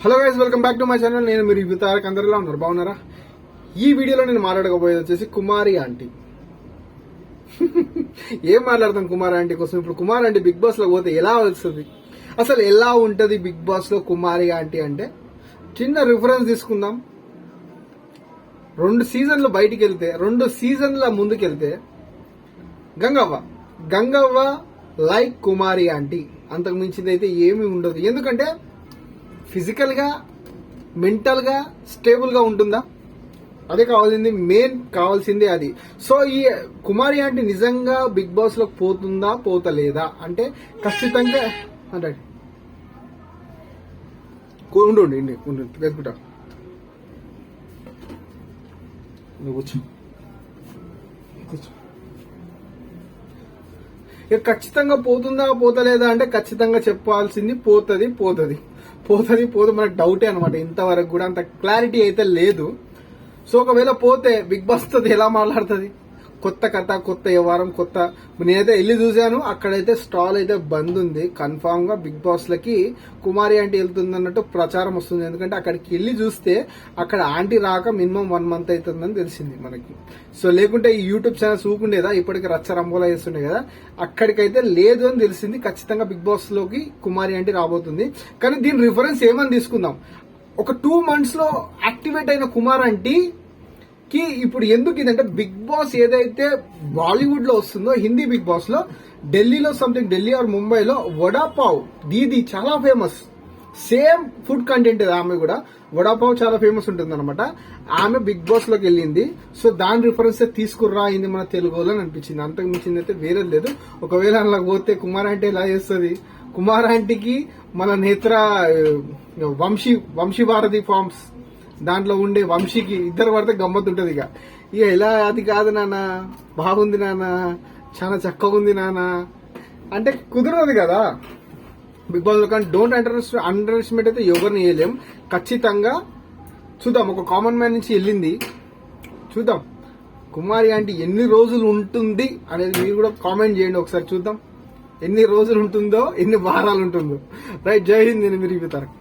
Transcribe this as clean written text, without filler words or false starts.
Hello guys, welcome back to my channel. నేను మీరు review Tarak. అందరిలా ఉన్నారు, బాగున్నారా? ఈ వీడియోలో నేను మాట్లాడకపోయేది వచ్చేసి కుమారి ఆంటీ. ఏం మాట్లాడతాం కుమారి ఆంటీ కోసం? ఇప్పుడు కుమారి ఆంటీ బిగ్ బాస్ లో పోతే ఎలా వస్తుంది, అసలు ఎలా ఉంటది బిగ్ బాస్ లో కుమారి ఆంటీ అంటే? చిన్న రిఫరెన్స్ తీసుకుందాం. 2 సీజన్లు బయటికి వెళ్తే, 2 సీజన్ల ముందుకెళ్తే గంగవ్వ లైక్ కుమారి ఆంటీ, అంతకు మించింది అయితే ఏమీ ఉండదు. ఎందుకంటే ఫిజికల్ గా, మెంటల్ గా స్టేబుల్ గా ఉంటుందా? అదే కావాల్సింది, మెయిన్ కావాల్సిందే అది. సో ఈ కుమారి ఆంటీ నిజంగా బిగ్ బాస్ లోకి పోతుందా పోతలేదా అంటే ఖచ్చితంగా అంటే ఉండు వెతుకుంటా. నువ్వు కూర్చో. ఇక ఖచ్చితంగా పోతుందా పోతలేదా అంటే ఖచ్చితంగా చెప్పాల్సింది పోతుంది మనకు డౌటే అనమాట. ఇంతవరకు కూడా అంత క్లారిటీ అయితే లేదు. సో ఒకవేళ పోతే బిగ్ బాస్ తో ఎలా మాట్లాడుతుంది? కొత్త కథ, కొత్త వ్యవహారం, కొత్త. నేనైతే వెళ్ళి చూశాను, అక్కడైతే స్టాల్ అయితే బంద్ ఉంది. కన్ఫామ్ గా బిగ్ బాస్ లకి కుమారి ఆంటీ వెళ్తుంది అన్నట్టు ప్రచారం వస్తుంది. ఎందుకంటే అక్కడికి వెళ్ళి చూస్తే అక్కడ ఆంటీ రాక మినిమం 1 మంత్ అవుతుందని తెలిసింది మనకి. సో లేకుంటే ఈ యూట్యూబ్ ఛానల్స్ ఊకుండేదా, ఇప్పటికి రచ్చ రంబోలా చేస్తుండే కదా. అక్కడికైతే లేదు అని తెలిసింది. ఖచ్చితంగా బిగ్ బాస్ లోకి కుమారి ఆంటీ రాబోతుంది. కానీ దీని రిఫరెన్స్ ఏమని తీసుకుందాం? ఒక 2 మంత్స్ లో యాక్టివేట్ అయిన కుమార్ ఆంటీ కి ఇప్పుడు ఎందుకు ఇదంటే, బిగ్ బాస్ ఏదైతే బాలీవుడ్ లో వస్తుందో, హిందీ బిగ్ బాస్ లో ఢిల్లీలో సంథింగ్, ఢిల్లీ ఆర్ ముంబైలో వడాపావ్ దీది చాలా ఫేమస్. సేమ్ ఫుడ్ కంటెంట్ ఆమె కూడా. వడాపావ్ చాలా ఫేమస్ ఉంటుంది అనమాట. ఆమె బిగ్ బాస్ లోకి వెళ్ళింది. సో దాని రిఫరెన్స్ తీసుకురా అయింది మన తెలుగు వాళ్ళని అనిపించింది. అంతకు మించింది అయితే వేరే లేదు. ఒకవేళ అలా పోతే కుమార్ ఆంటీ ఎలా చేస్తుంది? కుమార్ ఆంటీకి మన నేత్ర వంశీ భారతి ఫార్మ్స్ దాంట్లో ఉండే వంశీకి ఇద్దరు పడితే గమ్మత్తు ఉంటది. ఇక ఇలా అది కాదు నాన్న, బాగుంది నాన్న, చాలా చక్కగా ఉంది నాన్న అంటే కుదరదు కదా బిగ్ బాస్ లో. కానీ డోంట్ అండర్ ఎస్టిమేట్ అయితే ఎవరిని వేయలేం. ఖచ్చితంగా చూద్దాం. ఒక కామన్ మ్యాన్ నుంచి వెళ్ళింది, చూద్దాం కుమారి ఆంటీ ఎన్ని రోజులు ఉంటుంది అనేది మీరు కూడా కామెంట్ చేయండి ఒకసారి. చూద్దాం ఎన్ని రోజులు ఉంటుందో, ఎన్ని వారాలు ఉంటుందో. రైట్, జై హింద్. నేను మీరు తారక్.